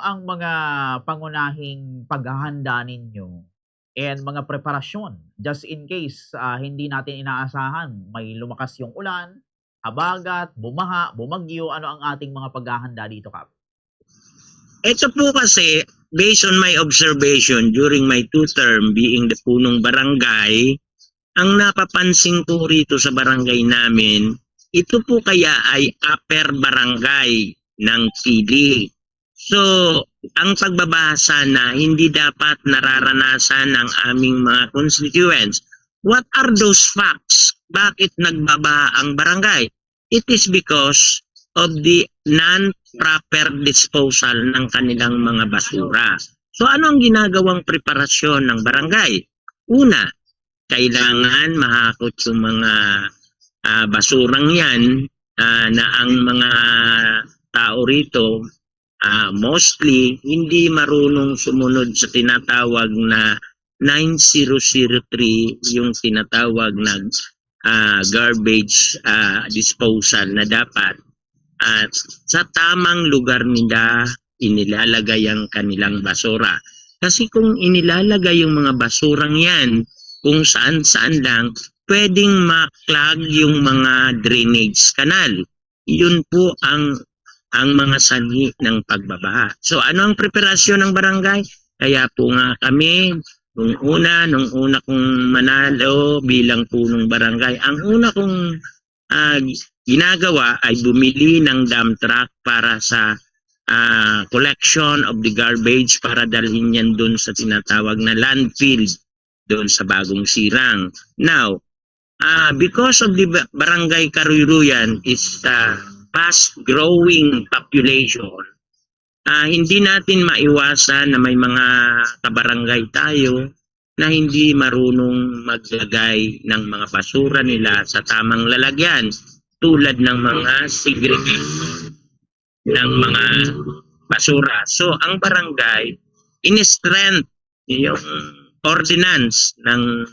ang mga pangunahing paghahanda ninyo and mga preparasyon just in case, hindi natin inaasahan may lumakas yung ulan, habagat, bumaha, bumagyo, ano ang ating mga paghahanda dito, Kap? Ito po kasi, based on my observation during my 2 term being the punong barangay, ang napapansin ko rito sa barangay namin, ito po kaya ay upper barangay ng PD. So, ang pagbabasa na hindi dapat nararanasan ng aming mga constituents. What are those facts? Bakit nagbabaha ang barangay? It is because of the non-proper disposal ng kanilang mga basura. So, ano ang ginagawang preparasyon ng barangay? Una, kailangan mahakot yung mga basurang yan na ang mga tao rito mostly hindi marunong sumunod sa tinatawag na 9003, yung tinatawag na garbage disposal na dapat at sa tamang lugar nila inilalagay ang kanilang basura. Kasi kung inilalagay yung mga basurang yan kung saan-saan lang, pwedeng maklag yung mga drainage canal. Yun po ang mga sanhi ng pagbabaha. So ano ang preparasyon ng barangay? Kaya po nga kami, nung una kong manalo bilang punong barangay, ang una kong ginagawa ay bumili ng dump truck para sa collection of the garbage para dalhin yan doon sa tinatawag na landfill doon sa Bagong Sirang. Now, because of the barangay Karuruyan is fast-growing population, hindi natin maiwasan na may mga kabarangay tayo na hindi marunong maglagay ng mga basura nila sa tamang lalagyan tulad ng mga segregation ng mga basura. So, ang barangay, in-strength yung ordinance ng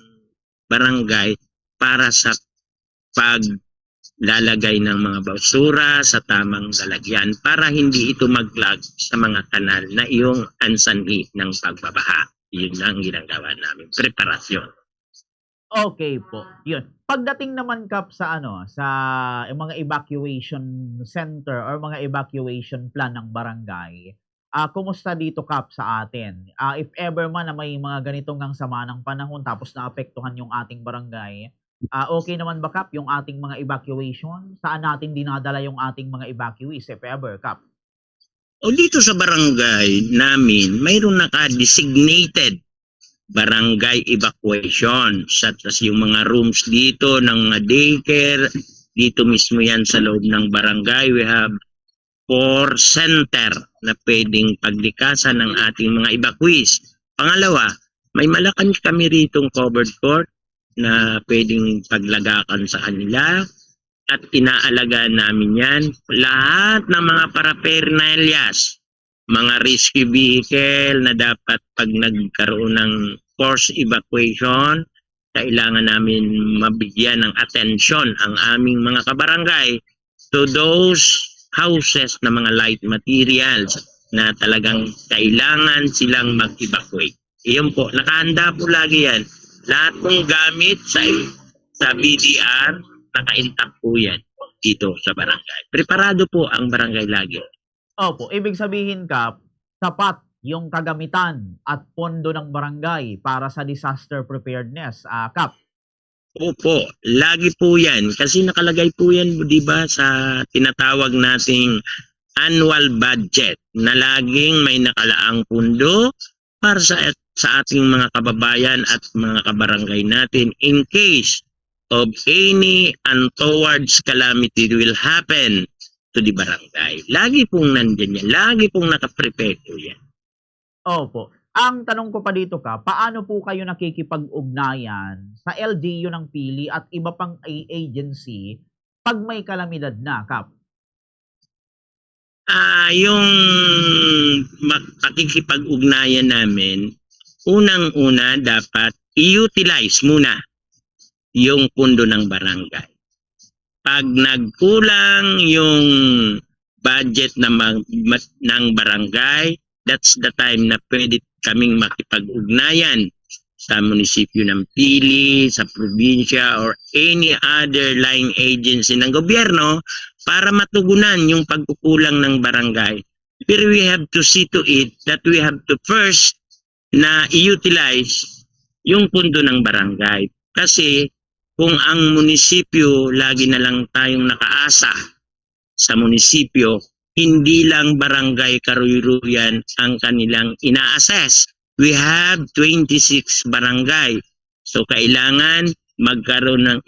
barangay para sa paglalagay ng mga basura sa tamang lalagyan para hindi ito maglag sa mga kanal na iyong ansanhi ng pagbabaha. Yun ang ginagawa namin, preparasyon. Okay po, yun. Pagdating naman, Kap, sa mga evacuation center or mga evacuation plan ng barangay, kumusta dito, Kap, sa atin? If ever man na may mga ganitong ang sama ng panahon tapos naapektuhan yung ating barangay, okay naman ba, Kap, yung ating mga evacuation? Saan natin dinadala yung ating mga evacuees, if ever, Kap? O dito sa barangay namin, mayroon naka-designated barangay evacuation, such as yung mga rooms dito ng mga daycare, dito mismo yan sa loob ng barangay. We have 4 center na pwedeng paglikasan ng ating mga evacuees. Pangalawa, may malakan kami ritong covered court na pwedeng paglagakan sa kanila at inaalagaan namin yan. Lahat ng mga paraphernalias, mga rescue vehicle na dapat pag nagkaroon ng forced evacuation, kailangan namin mabigyan ng atensyon ang aming mga kabarangay to those houses na mga light materials na talagang kailangan silang mag-evacuate. Iyon po, nakahanda po lagi yan. Lahat ng gamit sa BDR, naka-intact po yan dito sa barangay. Preparado po ang barangay lagi. Opo, ibig sabihin, Kap, sapat yung kagamitan at pondo ng barangay para sa disaster preparedness, Kap. Opo, lagi po yan. Kasi nakalagay po yan, di ba, sa tinatawag nating annual budget na laging may nakalaang pundo para sa ating mga kababayan at mga kabarangay natin in case of any untoward calamity will happen to the barangay. Lagi pong nandyan yan. Lagi pong nakaprepare po yan. Opo. Ang tanong ko pa dito, Kap, paano po kayo nakikipag-ugnayan sa LGU ng Pili at iba pang agency pag may kalamidad na, Kap? Yung pakikipag-ugnayan namin, unang-una dapat i-utilize muna yung pundo ng barangay. Pag nagkulang yung budget ng barangay, that's the time na pwede kaming makipag-ugnayan sa munisipyo ng Pili, sa probinsya, or any other line agency ng gobyerno para matugunan yung pagkukulang ng barangay. Pero we have to see to it that we have to first na i-utilize yung pundo ng barangay. Kasi kung ang munisipyo, lagi na lang tayong nakaasa sa munisipyo, hindi lang barangay karuy-ruyan ang kanilang ina-assess. We have 26 barangay. So kailangan magkaroon ng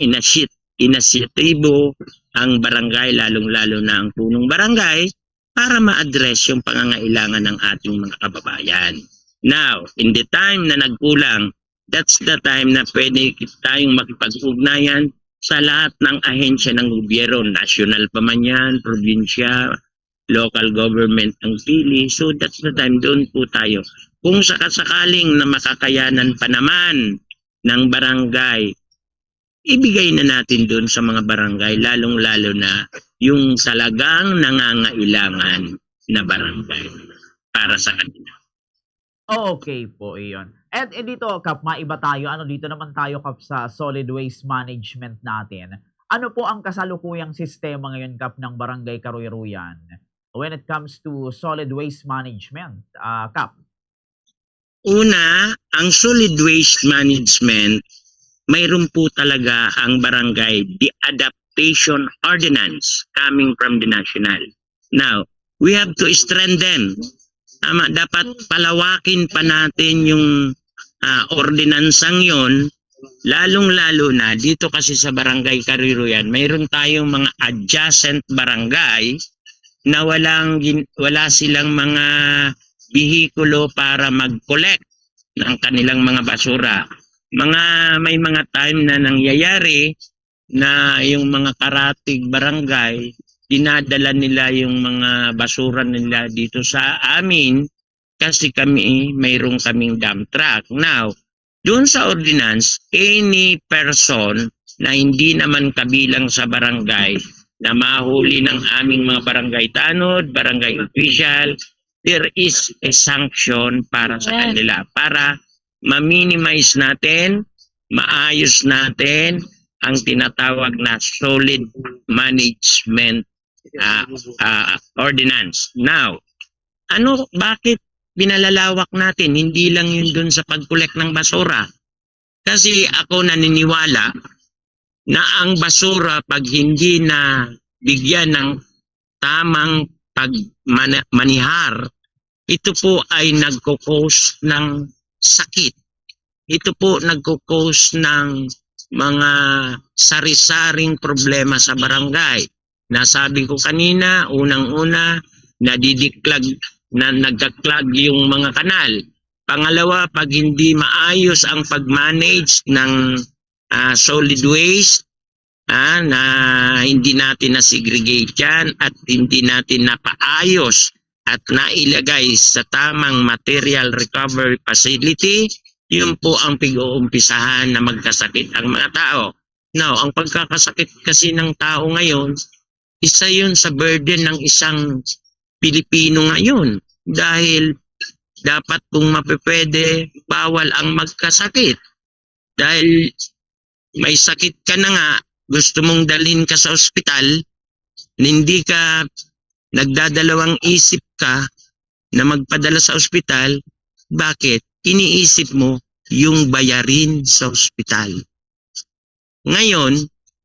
inisyatibo ang barangay, lalong-lalo na ang punong barangay, para ma-address yung pangangailangan ng ating mga kababayan. Now, in the time na nagkulang, that's the time na pwede tayong makipag-ugnayan sa lahat ng ahensya ng gobyerno, national pa man yan, probinsya, local government ang pili. So that's the time, doon po tayo. Kung sakasakaling na makakayanan pa naman ng barangay, ibigay na natin doon sa mga barangay, lalong-lalo na yung talagang nangangailangan na barangay para sa kanila. Okay po, iyon. At dito, Kap, maiba tayo. Dito naman tayo, Kap, sa solid waste management natin. Ano po ang kasalukuyang sistema ngayon, Kap, ng Barangay Karuy-Ruyan when it comes to solid waste management, Kap? Una, ang solid waste management, mayroon po talaga ang barangay, the adaptation ordinance coming from the national. Now, we have to strengthen. Dapat palawakin pa natin yung ordinansang yon, lalong-lalo na dito kasi sa Barangay Karuy-Ruyan, mayroon tayong mga adjacent barangay na wala silang mga bihikulo para mag-collect ng kanilang mga basura. May mga time na nangyayari na yung mga karatig barangay, dinadala nila yung mga basura nila dito sa amin kasi mayroong kaming dump truck. Now, doon sa ordinance, any person na hindi naman kabilang sa barangay na mahuli ng aming mga barangay tanod, barangay official, there is a sanction para sa kanila para ma-minimize natin, maayos natin ang tinatawag na solid management ordinance. Now, bakit pinalalawak natin? Hindi lang yun dun sa pag-collect ng basura. Kasi ako naniniwala na ang basura pag hindi na bigyan ng tamang pagmanihar, ito po ay nagko-cause ng sakit. Ito po nagko-cause ng mga sari-saring problema sa barangay. Nasabi ko kanina, unang-una, nagka-clog yung mga kanal. Pangalawa, pag hindi maayos ang pag-manage ng solid waste, na hindi natin na-segregate yan at hindi natin napaayos at nailagay sa tamang material recovery facility, yun po ang pag-uumpisahan na magkasakit ang mga tao. Now, ang pagkakasakit kasi ng tao ngayon, isa yun sa burden ng isang Pilipino ngayon. Dahil dapat kung mapipwede, bawal ang magkasakit. Dahil may sakit ka na nga, gusto mong dalhin ka sa ospital, hindi ka nagdadalawang isip ka na magpadala sa ospital, bakit? Iniisip mo yung bayarin sa ospital. Ngayon,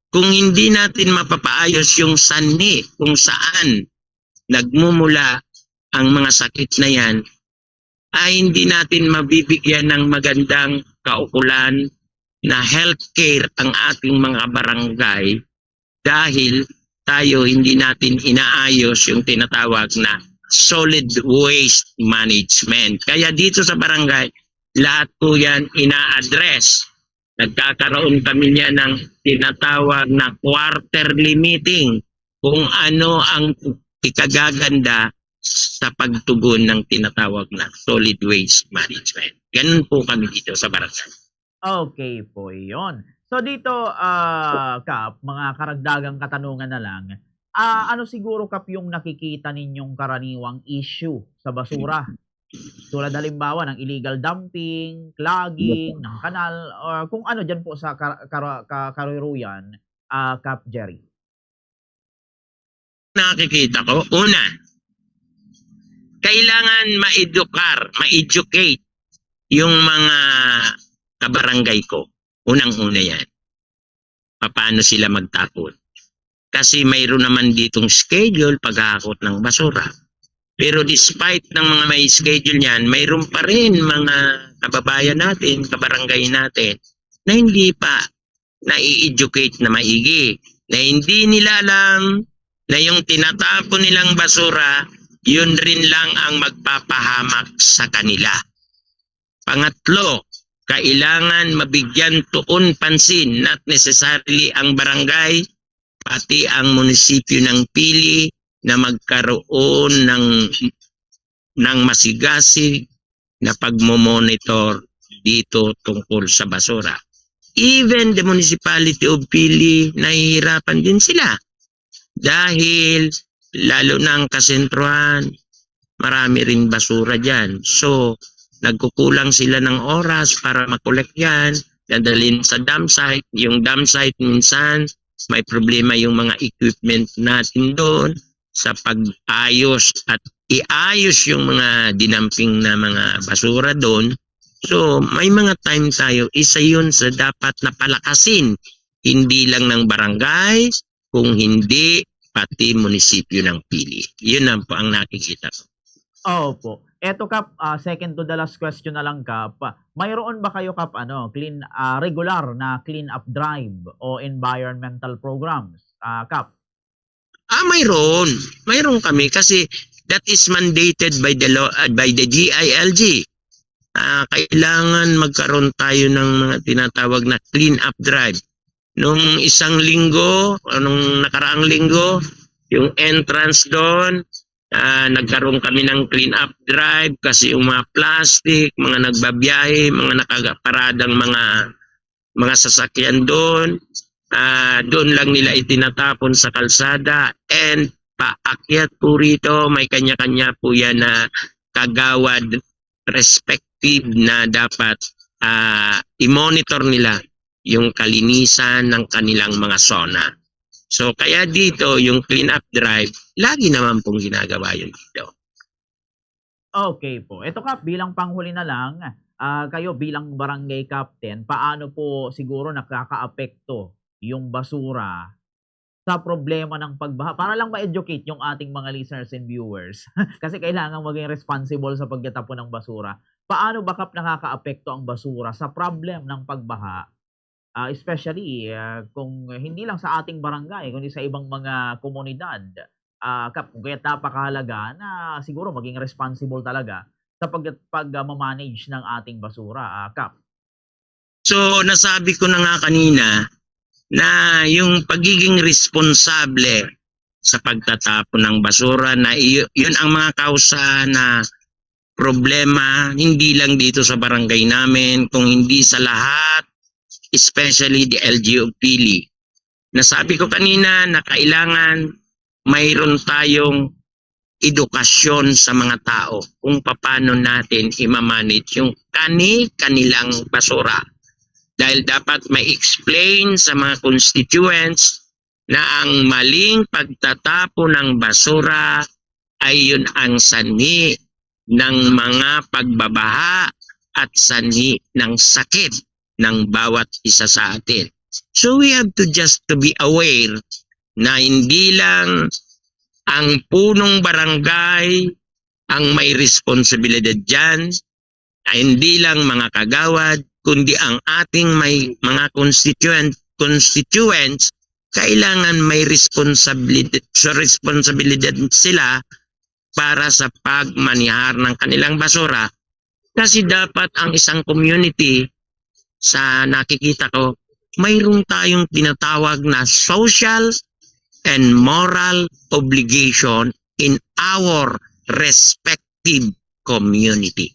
kung hindi natin mapapaayos yung sanhi kung saan nagmumula ang mga sakit na yan, ay hindi natin mabibigyan ng magandang kaukulan na healthcare ang ating mga barangay dahil tayo hindi natin inaayos yung tinatawag na solid waste management. Kaya dito sa barangay, lahat po yan ina-address. Nagkakaroon kami niya ng tinatawag na quarterly meeting kung ano ang ikagaganda sa pagtugon ng tinatawag na solid waste management. Ganun po kami dito sa barangay. Okay po, yun. So dito, Kap, mga karagdagang katanungan na lang. Ano siguro, Kap, yung nakikita ninyong karaniwang issue sa basura Tulad halimbawa ng illegal dumping, clogging ng kanal, or kung ano diyan po sa karuruyan, Kap Jerry? Nakikita ko, una, kailangan ma-educate yung mga kabarangay ko. Unang-una yan. Paano sila magtapon. Kasi mayroon naman ditong schedule paghahakot ng basura. Pero despite ng mga may schedule yan, mayroon pa rin mga kababayan natin, kabarangay natin, na hindi pa nai-educate na maigi. Na hindi nila alam na yung tinatapon nilang basura, yun rin lang ang magpapahamak sa kanila. Pangatlo, kailangan mabigyan tuon pansin, not necessarily ang barangay, pati ang munisipyo ng Pili, na magkaroon ng masigasig na pagmomonitor dito tungkol sa basura. Even the municipality of Pili, nahihirapan din sila. Dahil lalo na ang kasentruhan, marami rin basura dyan. So, nagkukulang sila ng oras para makolek yan, dadalhin sa dump site. Yung dump site minsan, may problema yung mga equipment natin doon sa pag-ayos at iayos yung mga dinamping na mga basura doon. So, may mga time tayo, isa yun sa dapat na palakasin. Hindi lang ng barangay, kung hindi, pati munisipyo ng Pili. Yun lang po ang nakikita ko. Opo. Eto Kap, second to the last question na lang Kap. Mayroon ba kayo Kap regular na clean up drive o environmental programs? Kap. Mayroon. Mayroon kami kasi that is mandated by the law, by the GILG. Kailangan magkaroon tayo ng mga tinatawag na clean up drive. Nung isang linggo, nung nakaraang linggo, yung entrance doon, nagkaroon kami ng clean up drive kasi yung mga plastic, mga nagbabiyahe, mga nakakaparadang mga sasakyan doon, doon lang nila itinatapon sa kalsada, and paakyat po rito, may kanya-kanya po yan na kagawad respective na dapat i-monitor nila yung kalinisan ng kanilang mga zona. So kaya dito yung clean up drive, lagi naman pong ginagawa yun dito. Okay po. Ito Kap, bilang panghuli na lang, kayo bilang barangay captain, paano po siguro nakakaapekto yung basura sa problema ng pagbaha? Para lang ma-educate yung ating mga listeners and viewers. Kasi kailangan maging responsible sa pagtatapon ng basura. Paano ba Kap nakakaapekto ang basura sa problem ng pagbaha? Especially kung hindi lang sa ating barangay, kundi sa ibang mga komunidad. Kap, kaya napakahalaga na siguro maging responsible talaga sa pag-manage ng ating basura, Kap. So nasabi ko na nga kanina na yung pagiging responsable sa pagtatapon ng basura, na yun ang mga kausa na problema hindi lang dito sa barangay namin, kung hindi sa lahat, especially the LGU Pili. Nasabi ko kanina na kailangan mayroon tayong edukasyon sa mga tao kung paano natin i-manage yung kanilang basura. Dahil dapat ma-explain sa mga constituents na ang maling pagtatapon ng basura ay yun ang sanhi ng mga pagbabaha at sanhi ng sakit ng bawat isa sa atin. So we have to just to be aware na hindi lang ang punong barangay ang may responsibilidad dyan, hindi lang mga kagawad, kundi ang ating may mga constituents, kailangan may responsibilidad sila para sa pagmanihar ng kanilang basura. Kasi dapat ang isang community, sa nakikita ko, mayroon tayong tinatawag na social and moral obligation in our respective community.